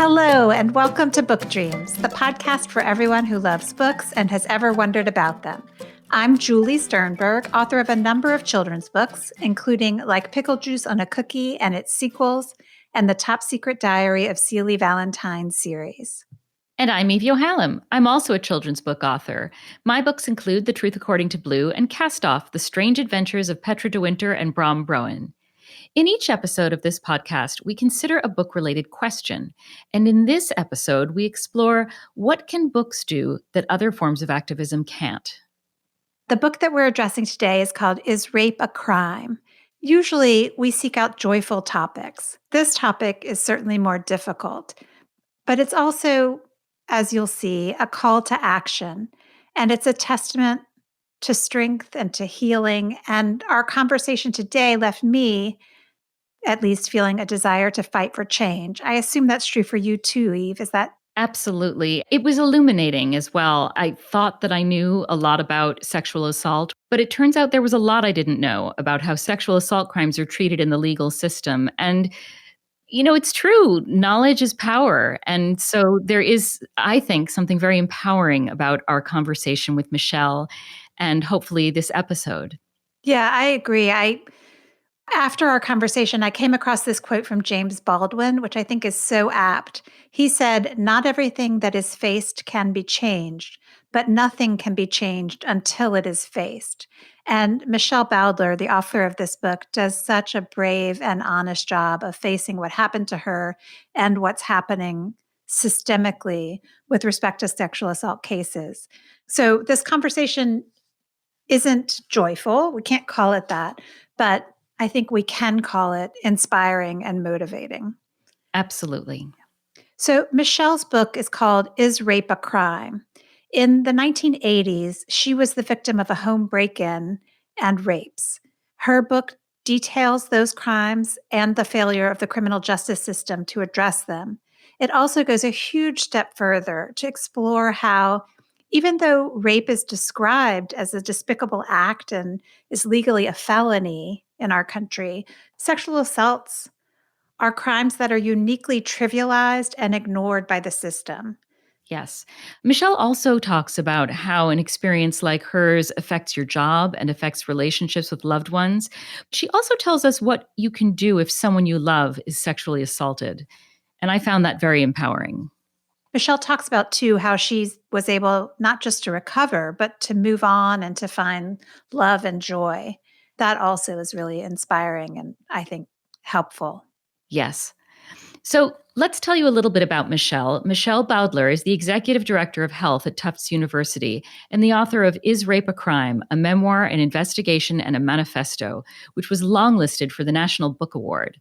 Hello, and welcome to Book Dreams, the podcast for everyone who loves books and has ever wondered about them. I'm Julie Sternberg, author of a number of children's books, including Like Pickle Juice on a Cookie and its sequels, and the Top Secret Diary of Celie Valentine series. And I'm Eve Yohalem. I'm also a children's book author. My books include The Truth According to Blue and Cast Off, The Strange Adventures of Petra de Winter and Bram Broen. In each episode of this podcast, we consider a book-related question. And in this episode, we explore what can books do that other forms of activism can't. The book that we're addressing today is called Is Rape a Crime? Usually, we seek out joyful topics. This topic is certainly more difficult, but it's also, as you'll see, a call to action. And it's a testament to strength and to healing. And our conversation today left me, at least, feeling a desire to fight for change. I assume that's true for you too, Eve. Is that? Absolutely. It was illuminating as well. I thought that I knew a lot about sexual assault, but it turns out there was a lot I didn't know about how sexual assault crimes are treated in the legal system. And it's true. Knowledge is power. And so there is, I think, something very empowering about our conversation with Michelle and hopefully this episode. Yeah, I agree. After our conversation, I came across this quote from James Baldwin, which I think is so apt. He said, "Not everything that is faced can be changed, but nothing can be changed until it is faced." And Michelle Bowdler, the author of this book, does such a brave and honest job of facing what happened to her and what's happening systemically with respect to sexual assault cases. So this conversation isn't joyful. We can't call it that, but I think we can call it inspiring and motivating. Absolutely. So Michelle's book is called Is Rape a Crime? In the 1980s, she was the victim of a home break-in and rapes. Her book details those crimes and the failure of the criminal justice system to address them. It also goes a huge step further to explore how, even though rape is described as a despicable act and is legally a felony in our country, sexual assaults are crimes that are uniquely trivialized and ignored by the system. Yes. Michelle also talks about how an experience like hers affects your job and affects relationships with loved ones. She also tells us what you can do if someone you love is sexually assaulted. And I found that very empowering. Michelle talks about, too, how she was able not just to recover, but to move on and to find love and joy. That also is really inspiring and, I think, helpful. Yes. So let's tell you a little bit about Michelle. Michelle Bowdler is the Executive Director of Health at Tufts University and the author of Is Rape a Crime? A Memoir, an Investigation, and a Manifesto, which was longlisted for the National Book Award.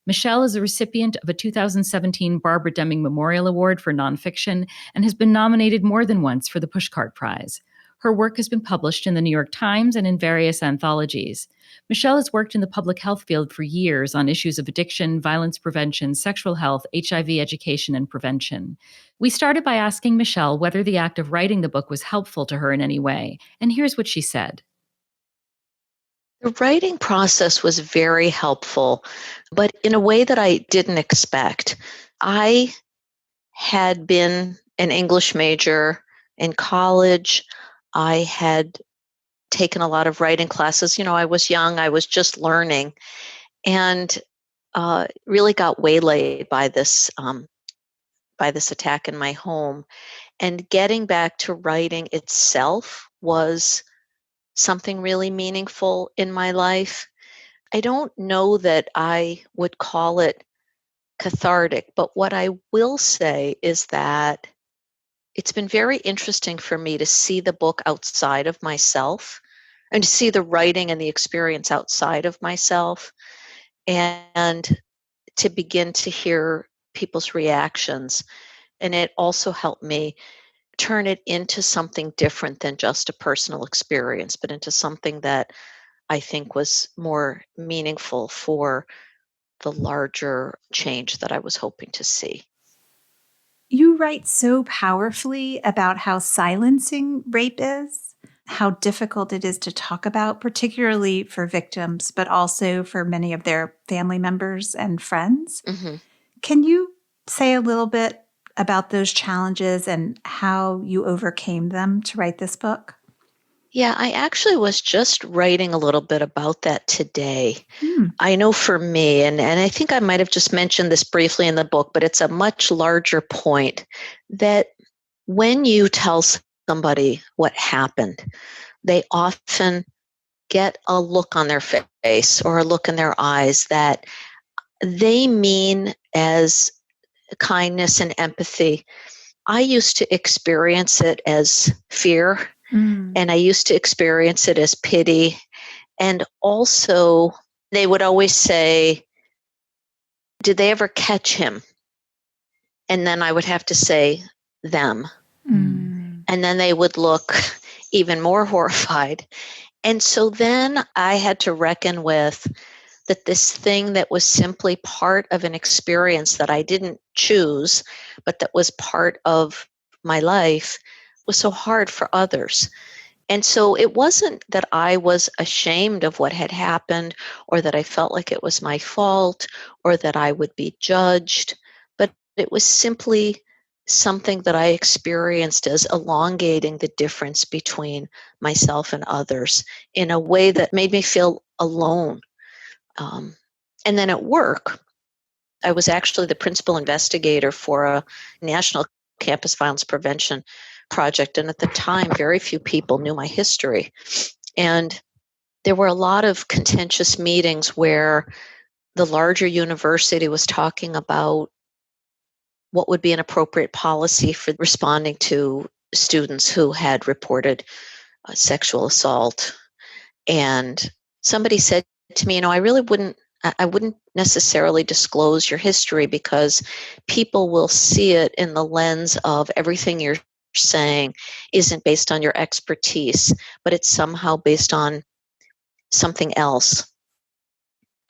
Michelle is a recipient of a 2017 Barbara Deming Memorial Award for Nonfiction and has been nominated more than once for the Pushcart Prize. Her work has been published in the New York Times and in various anthologies. Michelle has worked in the public health field for years on issues of addiction, violence prevention, sexual health, HIV education, and prevention. We started by asking Michelle whether the act of writing the book was helpful to her in any way, and here's what she said. The writing process was very helpful, but in a way that I didn't expect. I had been an English major in college. I had taken a lot of writing classes. I was young, I was just learning, and really got waylaid by this attack in my home. And getting back to writing itself was something really meaningful in my life. I don't know that I would call it cathartic, but what I will say is that it's been very interesting for me to see the book outside of myself and to see the writing and the experience outside of myself and to begin to hear people's reactions. And it also helped me turn it into something different than just a personal experience, but into something that I think was more meaningful for the larger change that I was hoping to see. You write so powerfully about how silencing rape is, how difficult it is to talk about, particularly for victims, but also for many of their family members and friends. Mm-hmm. Can you say a little bit about those challenges and how you overcame them to write this book? Yeah, I actually was just writing a little bit about that today. Hmm. I know for me, and I think I might have just mentioned this briefly in the book, but it's a much larger point that when you tell somebody what happened, they often get a look on their face or a look in their eyes that they mean as kindness and empathy. I used to experience it as fear, and I used to experience it as pity. And also, they would always say, did they ever catch him? And then I would have to say, them. Mm. And then they would look even more horrified. And so then I had to reckon with that this thing that was simply part of an experience that I didn't choose, but that was part of my life, was so hard for others. And so it wasn't that I was ashamed of what had happened or that I felt like it was my fault or that I would be judged, but it was simply something that I experienced as elongating the difference between myself and others in a way that made me feel alone. And then at work, I was actually the principal investigator for a national campus violence prevention project. And at the time, very few people knew my history. And there were a lot of contentious meetings where the larger university was talking about what would be an appropriate policy for responding to students who had reported sexual assault. And somebody said to me, I wouldn't necessarily disclose your history because people will see it in the lens of everything you're saying isn't based on your expertise, but it's somehow based on something else.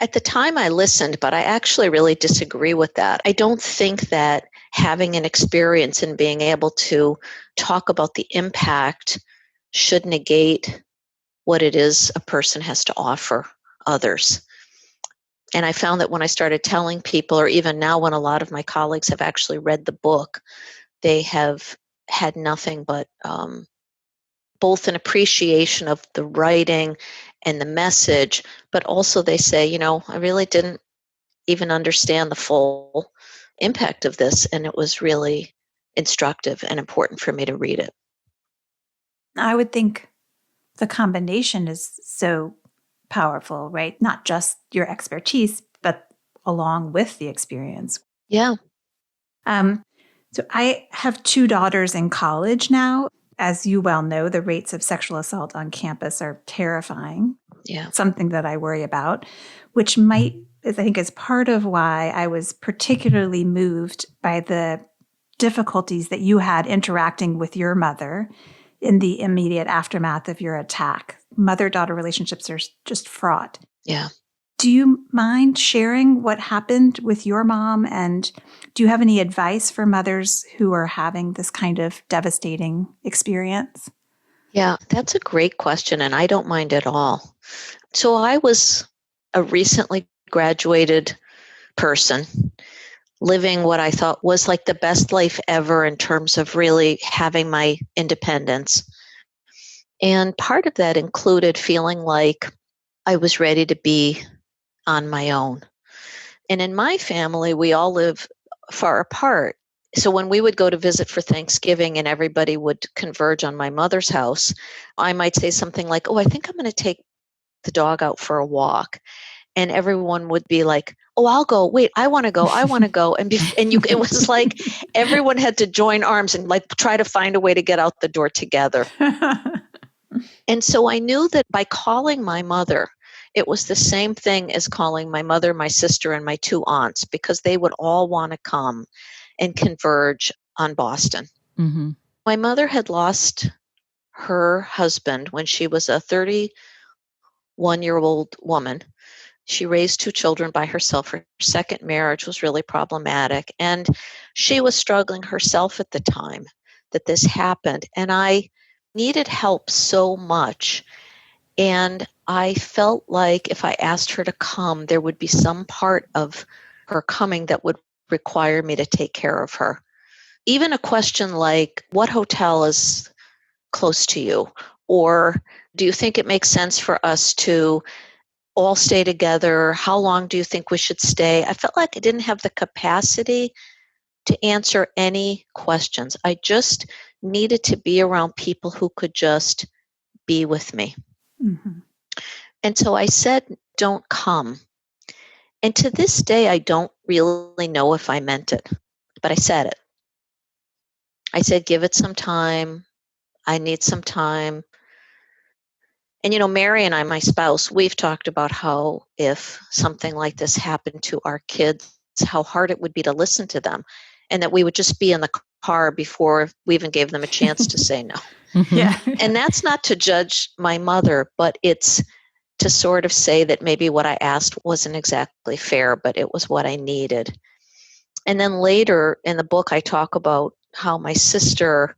At the time I listened, but I actually really disagree with that. I don't think that having an experience and being able to talk about the impact should negate what it is a person has to offer others. And I found that when I started telling people, or even now when a lot of my colleagues have actually read the book, they have had nothing but both an appreciation of the writing and the message, but also they say, I really didn't even understand the full impact of this, and it was really instructive and important for me to read it. I would think the combination is so powerful, right? Not just your expertise, but along with the experience. Yeah. So I have 2 daughters in college now. As you well know, the rates of sexual assault on campus are terrifying. Yeah. Something that I worry about, which I think is part of why I was particularly moved by the difficulties that you had interacting with your mother in the immediate aftermath of your attack. Mother-daughter relationships are just fraught. Yeah. Do you mind sharing what happened with your mom? And do you have any advice for mothers who are having this kind of devastating experience? Yeah, that's a great question, and I don't mind at all. So I was a recently graduated person living what I thought was like the best life ever in terms of really having my independence. And part of that included feeling like I was ready to be on my own. And in my family, we all live far apart. So when we would go to visit for Thanksgiving and everybody would converge on my mother's house, I might say something like, "Oh, I think I'm going to take the dog out for a walk." And everyone would be like, "Oh, I'll go. Wait, I want to go. I want to go." It was like everyone had to join arms and like try to find a way to get out the door together. And so I knew that by calling my mother, it was the same thing as calling my mother, my sister, and my 2 aunts, because they would all want to come and converge on Boston. Mm-hmm. My mother had lost her husband when she was a 31-year-old woman. She raised 2 children by herself. Her second marriage was really problematic, and she was struggling herself at the time that this happened. And I needed help so much. And I felt like if I asked her to come, there would be some part of her coming that would require me to take care of her. Even a question like, what hotel is close to you? Or do you think it makes sense for us to all stay together? How long do you think we should stay? I felt like I didn't have the capacity to answer any questions. I just needed to be around people who could just be with me. Mm-hmm. And so I said, don't come. And to this day, I don't really know if I meant it, but I said it. I said, give it some time. I need some time. And, Mary and I, my spouse, we've talked about how if something like this happened to our kids, how hard it would be to listen to them, and that we would just be in the car before we even gave them a chance to say no. Yeah. And that's not to judge my mother, but it's to sort of say that maybe what I asked wasn't exactly fair, but it was what I needed. And then later in the book, I talk about how my sister,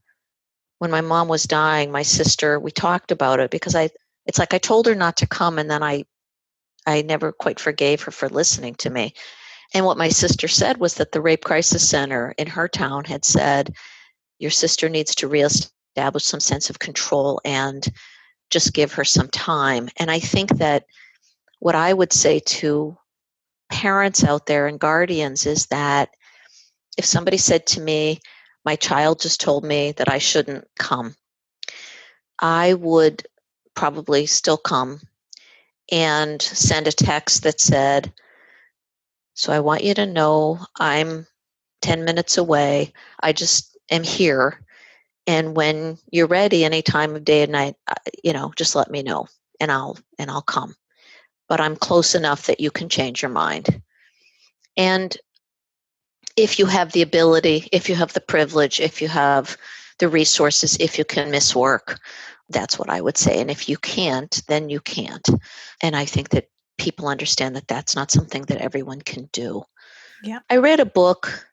when my mom was dying, we talked about it because it's like I told her not to come, and then I never quite forgave her for listening to me. And what my sister said was that the Rape Crisis Center in her town had said, your sister needs to reestablish some sense of control and just give her some time. And I think that what I would say to parents out there and guardians is that if somebody said to me, my child just told me that I shouldn't come, I would probably still come and send a text that said, so I want you to know I'm 10 minutes away. I just am here. And when you're ready, any time of day and night, just let me know and I'll come. But I'm close enough that you can change your mind. And if you have the ability, if you have the privilege, if you have the resources, if you can miss work, that's what I would say. And if you can't, then you can't. And I think that people understand that that's not something that everyone can do. Yeah. I read a book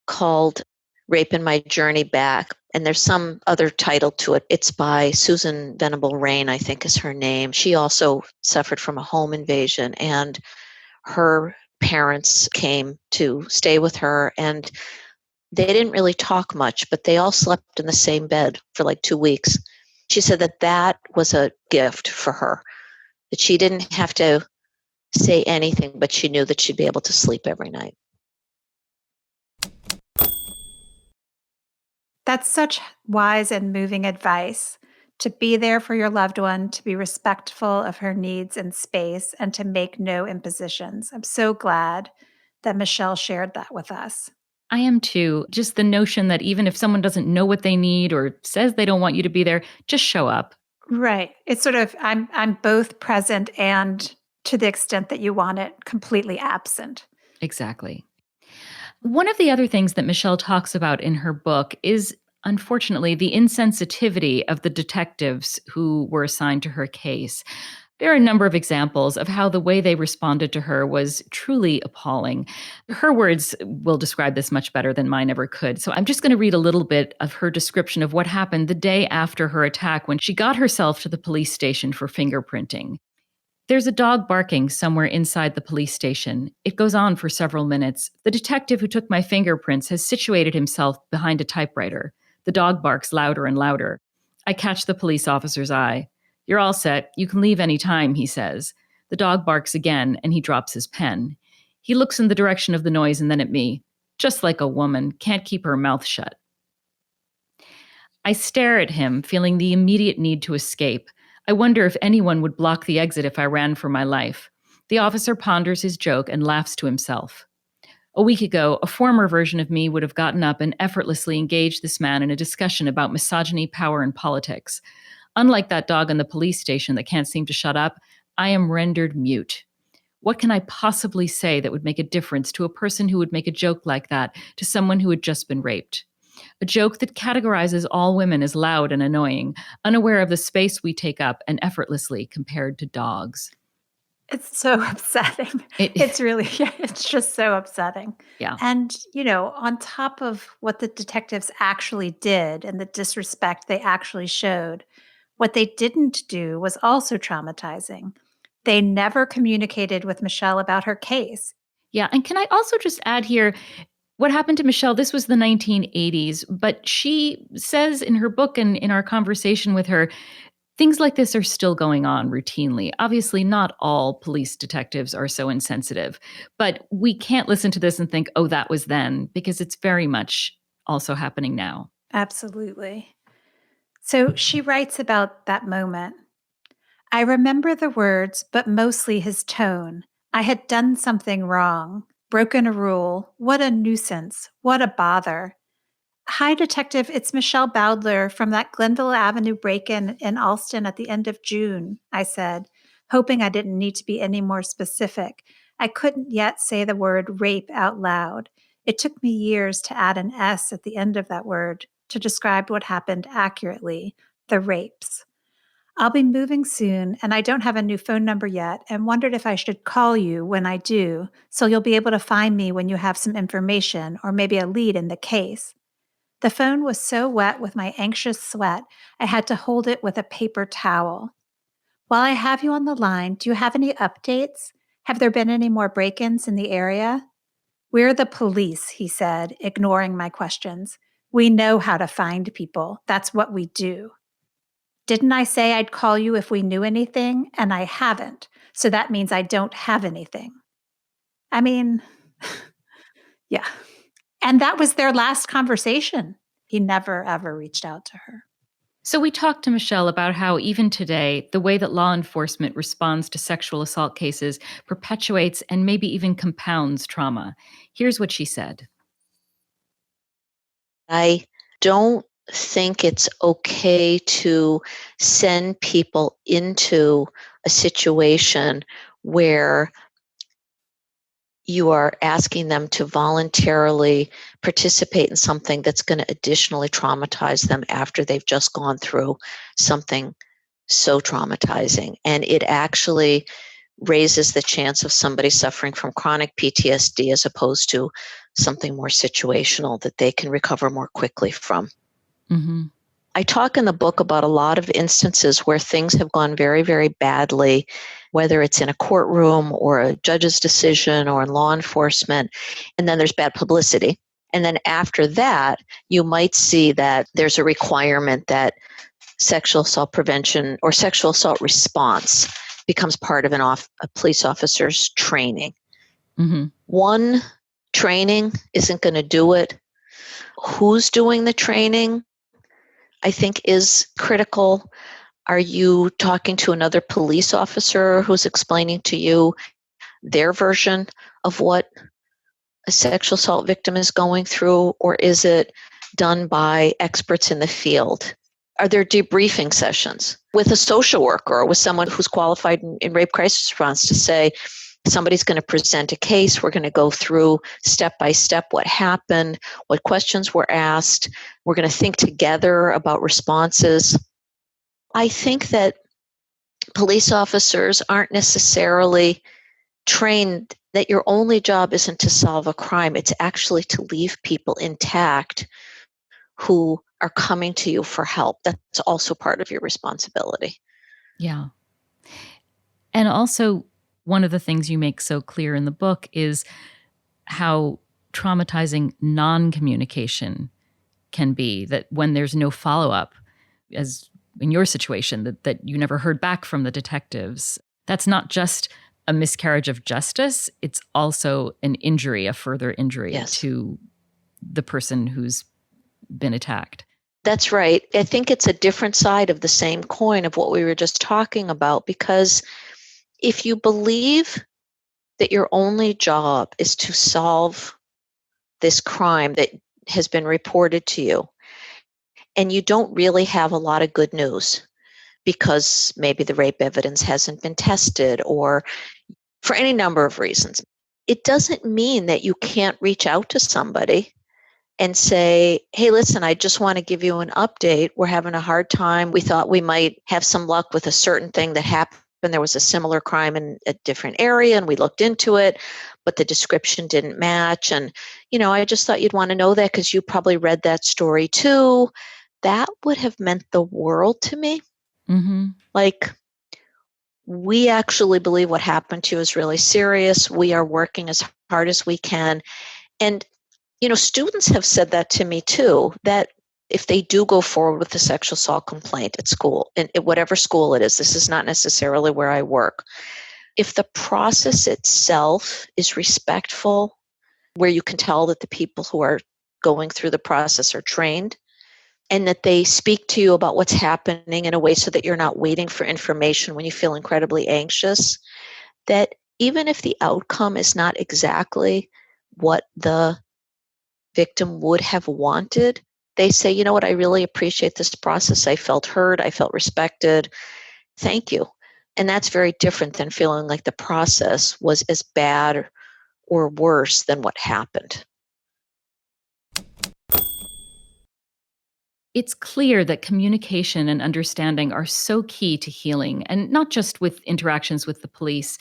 called Rape in My Journey Back, and there's some other title to it. It's by Susan Venable Rain, I think is her name. She also suffered from a home invasion, and her parents came to stay with her, and they didn't really talk much, but they all slept in the same bed for like 2 weeks. She said that was a gift for her, that she didn't have to say anything, but she knew that she'd be able to sleep every night. That's such wise and moving advice, to be there for your loved one, to be respectful of her needs and space, and to make no impositions. I'm so glad that Michelle shared that with us. I am too. Just the notion that even if someone doesn't know what they need or says they don't want you to be there, just show up. Right. It's sort of I'm both present and, to the extent that you want it, completely absent. Exactly. One of the other things that Michelle talks about in her book is, unfortunately, the insensitivity of the detectives who were assigned to her case. There are a number of examples of how the way they responded to her was truly appalling. Her words will describe this much better than mine ever could. So I'm just going to read a little bit of her description of what happened the day after her attack when she got herself to the police station for fingerprinting. There's a dog barking somewhere inside the police station. It goes on for several minutes. The detective who took my fingerprints has situated himself behind a typewriter. The dog barks louder and louder. I catch the police officer's eye. You're all set. You can leave any time, he says. The dog barks again, and he drops his pen. He looks in the direction of the noise and then at me. Just like a woman, can't keep her mouth shut. I stare at him, feeling the immediate need to escape. I wonder if anyone would block the exit if I ran for my life. The officer ponders his joke and laughs to himself. A week ago, a former version of me would have gotten up and effortlessly engaged this man in a discussion about misogyny, power, and politics. Unlike that dog in the police station that can't seem to shut up, I am rendered mute. What can I possibly say that would make a difference to a person who would make a joke like that to someone who had just been raped? A joke that categorizes all women as loud and annoying, unaware of the space we take up and effortlessly compared to dogs. It's so upsetting. It's really, it's just so upsetting. Yeah. And, on top of what the detectives actually did and the disrespect they actually showed, what they didn't do was also traumatizing. They never communicated with Michelle about her case. Yeah. And can I also just add here, What happened to Michelle? This was the 1980s, but she says in her book and in our conversation with her, things like this are still going on routinely. Obviously, not all police detectives are so insensitive, but we can't listen to this and think, oh, that was then, because it's very much also happening now. Absolutely. So she writes about that moment. I remember the words, but mostly his tone. I had done something wrong, broken a rule. What a nuisance. What a bother. Hi, Detective. It's Michelle Bowdler from that Glenville Avenue break-in in Alston at the end of June, I said, hoping I didn't need to be any more specific. I couldn't yet say the word rape out loud. It took me years to add an S at the end of that word to describe what happened accurately, the rapes. I'll be moving soon, and I don't have a new phone number yet, and wondered if I should call you when I do, so you'll be able to find me when you have some information or maybe a lead in the case. The phone was so wet with my anxious sweat, I had to hold it with a paper towel. While I have you on the line, do you have any updates? Have there been any more break ins in the area? We're the police, he said, ignoring my questions. We know how to find people. That's what we do. Didn't I say I'd call you if we knew anything? And I haven't. So that means I don't have anything. I mean, yeah. And that was their last conversation. He never, ever reached out to her. So we talked to Michelle about how even today, the way that law enforcement responds to sexual assault cases perpetuates and maybe even compounds trauma. Here's what she said. I don't think it's okay to send people into a situation where you are asking them to voluntarily participate in something that's going to additionally traumatize them after they've just gone through something so traumatizing. And it actually raises the chance of somebody suffering from chronic PTSD as opposed to something more situational that they can recover more quickly from. Mm-hmm. I talk in the book about a lot of instances where things have gone very, very badly, whether it's in a courtroom or a judge's decision or in law enforcement, and then there's bad publicity. And then after that, you might see that there's a requirement that sexual assault prevention or sexual assault response becomes part of a police officer's training. Mm-hmm. One training isn't going to do it. Who's doing the training, I think, is critical. Are you talking to another police officer who's explaining to you their version of what a sexual assault victim is going through, or is it done by experts in the field? Are there debriefing sessions with a social worker or with someone who's qualified in rape crisis response to say, somebody's going to present a case, we're going to go through step by step what happened, what questions were asked, we're going to think together about responses. I think that police officers aren't necessarily trained that your only job isn't to solve a crime, it's actually to leave people intact who are coming to you for help. That's also part of your responsibility. Yeah. And also, one of the things you make so clear in the book is how traumatizing non-communication can be, that when there's no follow-up, as in your situation, that you never heard back from the detectives, that's not just a miscarriage of justice, it's also an injury, a further injury Yes. to the person who's been attacked. That's right. I think it's a different side of the same coin of what we were just talking about, because if you believe that your only job is to solve this crime that has been reported to you, and you don't really have a lot of good news because maybe the rape evidence hasn't been tested or for any number of reasons, it doesn't mean that you can't reach out to somebody and say, hey, listen, I just want to give you an update. We're having a hard time. We thought we might have some luck with a certain thing that happened. There was a similar crime in a different area and we looked into it, but the description didn't match. And, I just thought you'd want to know that because you probably read that story too. That would have meant the world to me. Mm-hmm. Like, we actually believe what happened to you is really serious. We are working as hard as we can. And Students have said that to me too, that if they do go forward with a sexual assault complaint at school, and at whatever school it is, this is not necessarily where I work, if the process itself is respectful, where you can tell that the people who are going through the process are trained, and that they speak to you about what's happening in a way so that you're not waiting for information when you feel incredibly anxious, that even if the outcome is not exactly what the victim would have wanted, they say, you know what, I really appreciate this process. I felt heard. I felt respected. Thank you. And that's very different than feeling like the process was as bad or worse than what happened. It's clear that communication and understanding are so key to healing, and not just with interactions with the police.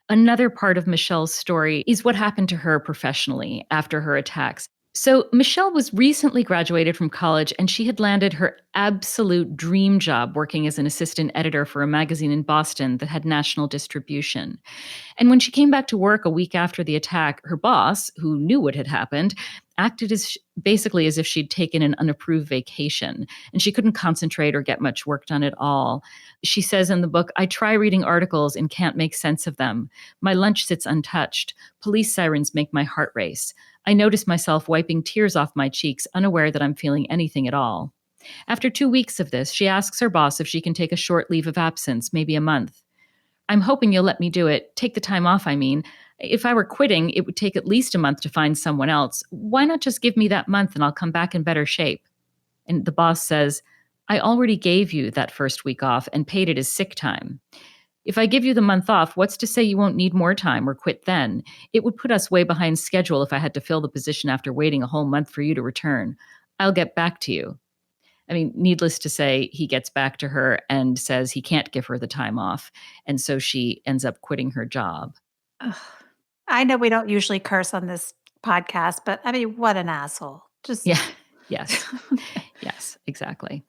Another part of Michelle's story is what happened to her professionally after her attacks. So, Michelle was recently graduated from college, and she had landed her absolute dream job working as an assistant editor for a magazine in Boston that had national distribution. And when she came back to work a week after the attack, her boss, who knew what had happened, acted basically as if she'd taken an unapproved vacation, and she couldn't concentrate or get much work done at all. She says in the book, I try reading articles and can't make sense of them. My lunch sits untouched. Police sirens make my heart race. I notice myself wiping tears off my cheeks, unaware that I'm feeling anything at all. After 2 weeks of this, she asks her boss if she can take a short leave of absence, maybe a month. I'm hoping you'll let me do it. Take the time off, I mean. If I were quitting, it would take at least a month to find someone else. Why not just give me that month and I'll come back in better shape? And the boss says, I already gave you that first week off and paid it as sick time. If I give you the month off, what's to say you won't need more time or quit then? It would put us way behind schedule if I had to fill the position after waiting a whole month for you to return. I'll get back to you. I mean, needless to say, he gets back to her and says he can't give her the time off. And so she ends up quitting her job. Ugh. I know we don't usually curse on this podcast, but I mean, what an asshole. Just Yeah. Yes. Yes, exactly.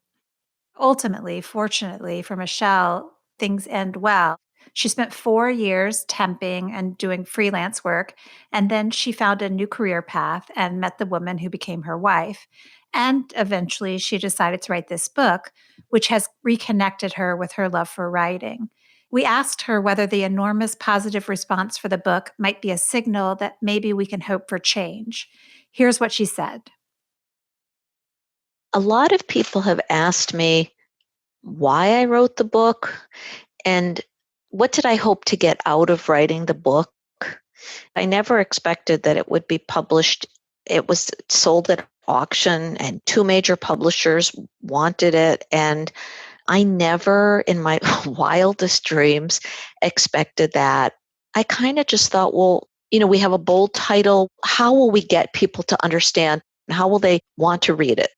Ultimately, fortunately for Michelle, things end well. She spent 4 years temping and doing freelance work, and then she found a new career path and met the woman who became her wife. And eventually, she decided to write this book, which has reconnected her with her love for writing. We asked her whether the enormous positive response for the book might be a signal that maybe we can hope for change. Here's what she said. A lot of people have asked me why I wrote the book and what did I hope to get out of writing the book. I never expected that it would be published. It was sold at auction and 2 major publishers wanted it. And I never in my wildest dreams expected that. I kind of just thought, well, we have a bold title. How will we get people to understand? How will they want to read it?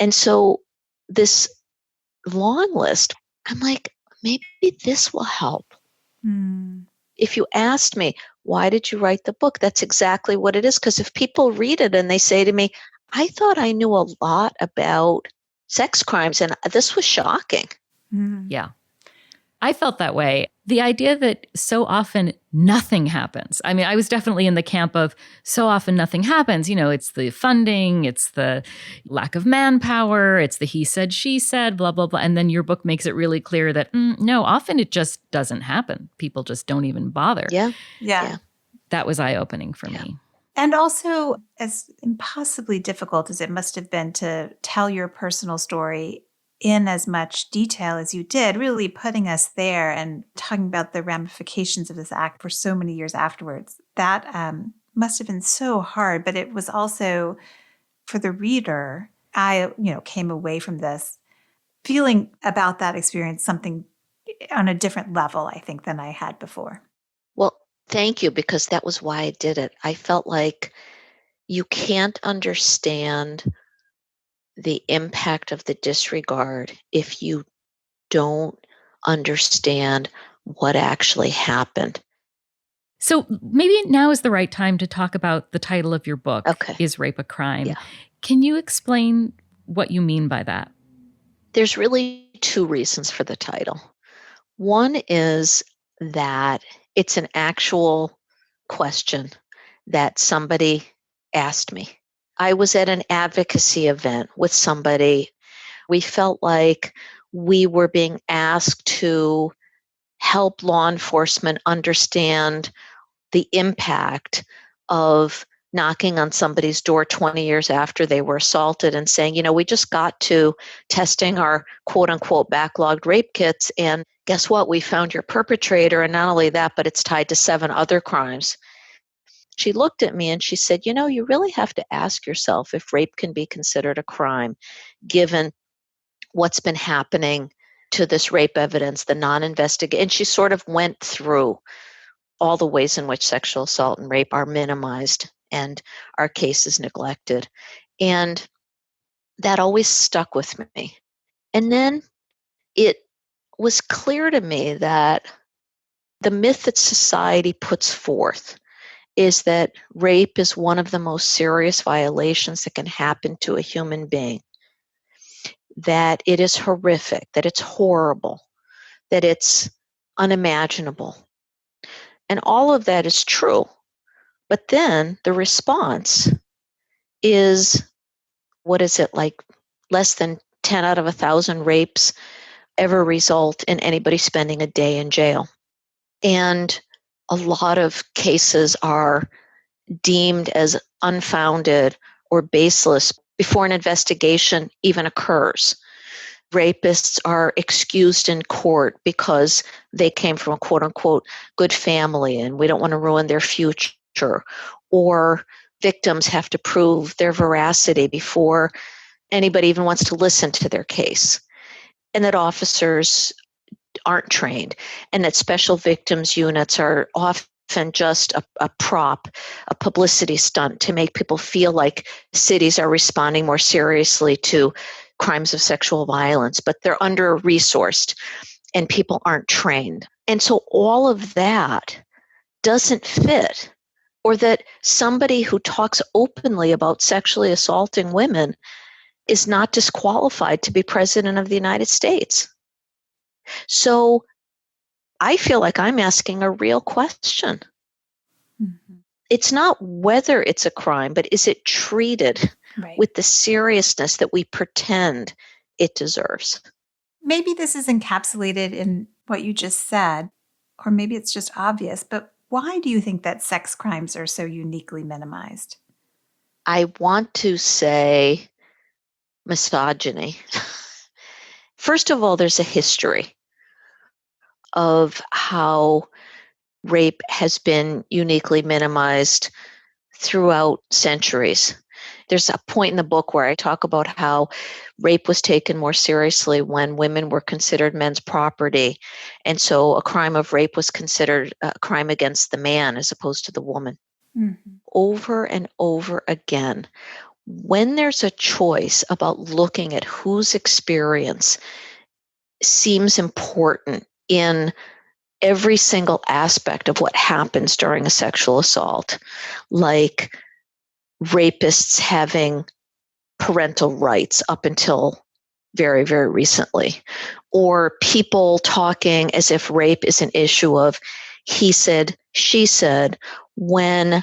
And so this long list, I'm like, maybe this will help. Hmm. If you asked me, why did you write the book? That's exactly what it is. Because if people read it and they say to me, I thought I knew a lot about sex crimes and this was shocking. Hmm. Yeah. I felt that way. The idea that so often nothing happens. I mean, I was definitely in the camp of so often nothing happens. It's the funding, it's the lack of manpower, it's the he said, she said, blah, blah, blah. And then your book makes it really clear that no, often it just doesn't happen. People just don't even bother. Yeah. That was eye-opening for me. And also, as impossibly difficult as it must have been to tell your personal story in as much detail as you did, really putting us there and talking about the ramifications of this act for so many years afterwards, that must have been so hard. But it was also, for the reader, I came away from this feeling about that experience something on a different level, I think, than I had before. Well, thank you, because that was why I did it. I felt like you can't understand the impact of the disregard if you don't understand what actually happened. So maybe now is the right time to talk about the title of your book, Okay. Is Rape a Crime? Yeah. Can you explain what you mean by that? There's really 2 reasons for the title. One is that it's an actual question that somebody asked me. I was at an advocacy event with somebody. We felt like we were being asked to help law enforcement understand the impact of knocking on somebody's door 20 years after they were assaulted and saying, we just got to testing our quote unquote backlogged rape kits, and guess what? We found your perpetrator, and not only that, but it's tied to 7 other crimes. She looked at me and she said, you really have to ask yourself if rape can be considered a crime, given what's been happening to this rape evidence, the non-investigation. And she sort of went through all the ways in which sexual assault and rape are minimized and our cases neglected. And that always stuck with me. And then it was clear to me that the myth that society puts forth is that rape is one of the most serious violations that can happen to a human being, that it is horrific, that it's horrible, that it's unimaginable. And all of that is true. But then the response is, what is it, like less than 10 out of 1,000 rapes ever result in anybody spending a day in jail. And a lot of cases are deemed as unfounded or baseless before an investigation even occurs. Rapists are excused in court because they came from a quote unquote good family and we don't want to ruin their future. Or victims have to prove their veracity before anybody even wants to listen to their case. And that officers aren't trained, and that special victims units are often just a prop, a publicity stunt to make people feel like cities are responding more seriously to crimes of sexual violence, but they're under-resourced and people aren't trained. And so all of that doesn't fit. Or that somebody who talks openly about sexually assaulting women is not disqualified to be president of the United States. So I feel like I'm asking a real question. Mm-hmm. It's not whether it's a crime, but is it treated with the seriousness that we pretend it deserves? Maybe this is encapsulated in what you just said, or maybe it's just obvious, but why do you think that sex crimes are so uniquely minimized? I want to say misogyny. First of all, there's a history of how rape has been uniquely minimized throughout centuries. There's a point in the book where I talk about how rape was taken more seriously when women were considered men's property. And so a crime of rape was considered a crime against the man as opposed to the woman. Mm-hmm. Over and over again, when there's a choice about looking at whose experience seems important in every single aspect of what happens during a sexual assault, like rapists having parental rights up until very, very recently, or people talking as if rape is an issue of he said, she said, when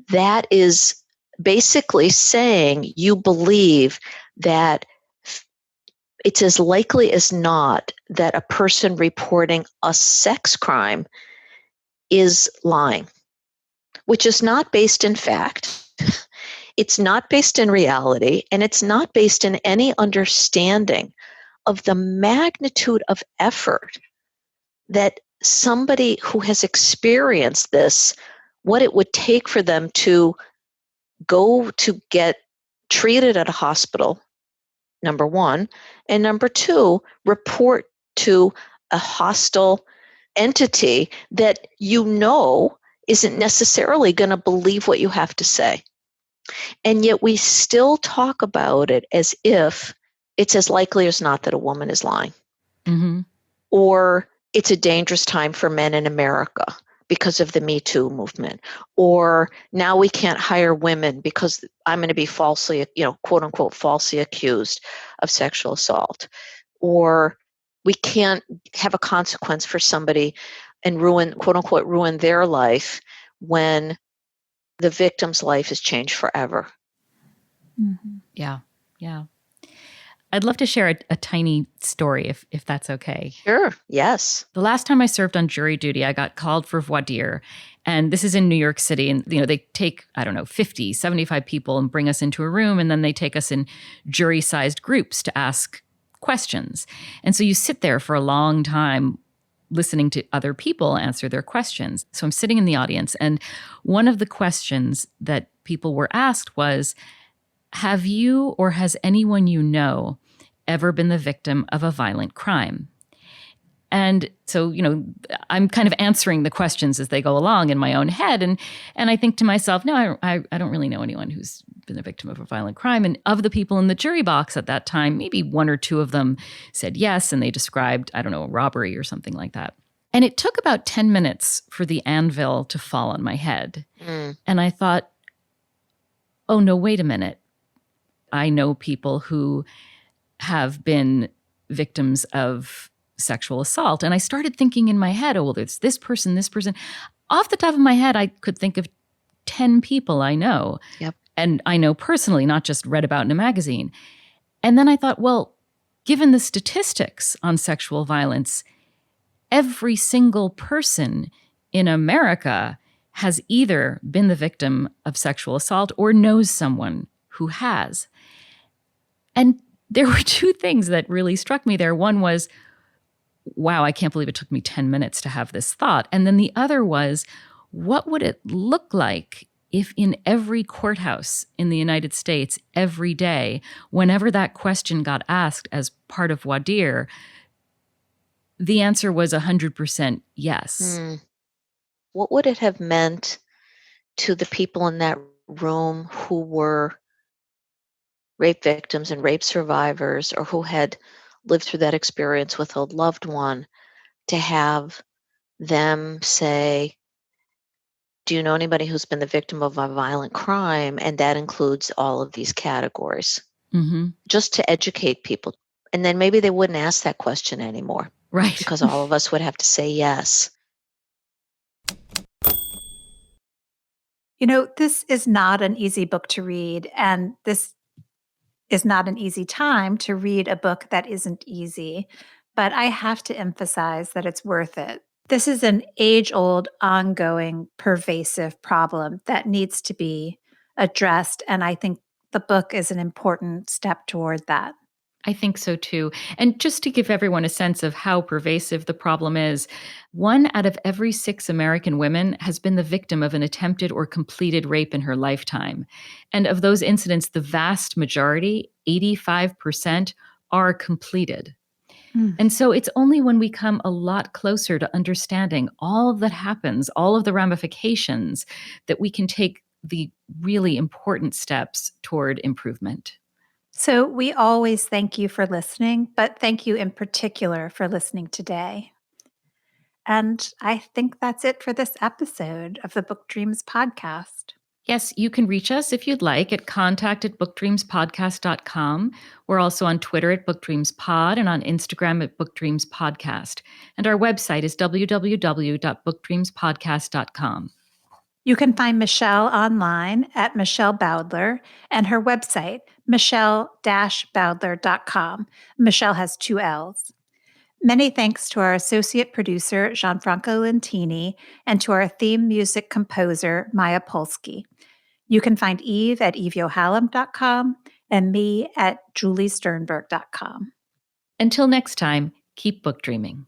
that is basically saying you believe that it's as likely as not that a person reporting a sex crime is lying, which is not based in fact. It's not based in reality, and it's not based in any understanding of the magnitude of effort that somebody who has experienced this, what it would take for them to go to get treated at a hospital, number one, and number two, report to a hostile entity that you know isn't necessarily going to believe what you have to say. And yet we still talk about it as if it's as likely as not that a woman is lying. Mm-hmm. Or it's a dangerous time for men in America because of the Me Too movement. Or now we can't hire women because I'm going to be falsely, quote unquote, falsely accused of sexual assault. Or we can't have a consequence for somebody and ruin, quote unquote, ruin their life when the victim's life is changed forever. Mhm. Yeah. Yeah. I'd love to share a tiny story if that's okay. Sure. Yes. The last time I served on jury duty, I got called for voir dire. And this is in New York City. And, they take, 50, 75 people and bring us into a room. And then they take us in jury-sized groups to ask questions. And so you sit there for a long time listening to other people answer their questions. So I'm sitting in the audience. And one of the questions that people were asked was, have you or has anyone you know ever been the victim of a violent crime? And so, I'm kind of answering the questions as they go along in my own head. And I think to myself, no, I don't really know anyone who's been a victim of a violent crime. And of the people in the jury box at that time, maybe one or two of them said yes. And they described, a robbery or something like that. And it took about 10 minutes for the anvil to fall on my head. And I thought, oh, no, wait a minute. I know people who have been victims of sexual assault. And I started thinking in my head, oh, well, there's this person, this person. Off the top of my head, I could think of 10 people I know. Yep. And I know personally, not just read about in a magazine. And then I thought, well, given the statistics on sexual violence, every single person in America has either been the victim of sexual assault or knows someone who has. And there were two things that really struck me there. One was, wow, I can't believe it took me 10 minutes to have this thought. And then the other was, what would it look like if in every courthouse in the United States every day, whenever that question got asked as part of voir dire, the answer was 100% yes. What would it have meant to the people in that room who were rape victims and rape survivors, or who had lived through that experience with a loved one, to have them say, do you know anybody who's been the victim of a violent crime? And that includes all of these categories, just to educate people. And then maybe they wouldn't ask that question anymore. Right. Because all of us would have to say yes. This is not an easy book to read, and this is not an easy time to read a book that isn't easy, but I have to emphasize that it's worth it. This is an age-old, ongoing, pervasive problem that needs to be addressed, and I think the book is an important step toward that. I think so too. And just to give everyone a sense of how pervasive the problem is, 1 out of every 6 American women has been the victim of an attempted or completed rape in her lifetime. And of those incidents, the vast majority, 85%, are completed. And so it's only when we come a lot closer to understanding all that happens, all of the ramifications, that we can take the really important steps toward improvement. So we always thank you for listening, but thank you in particular for listening today. And I think that's it for this episode of the Book Dreams podcast. Yes, you can reach us if you'd like at contact@bookdreamspodcast.com. We're also on Twitter at bookdreamspod and on Instagram at bookdreamspodcast. And our website is www.bookdreamspodcast.com. You can find Michelle online at Michelle Bowdler and her website, michelle-bowdler.com. Michelle has 2 L's. Many thanks to our associate producer, Gianfranco Lentini, and to our theme music composer, Maya Polsky. You can find Eve at eveyohalem.com and me at juliesternberg.com. Until next time, keep book dreaming.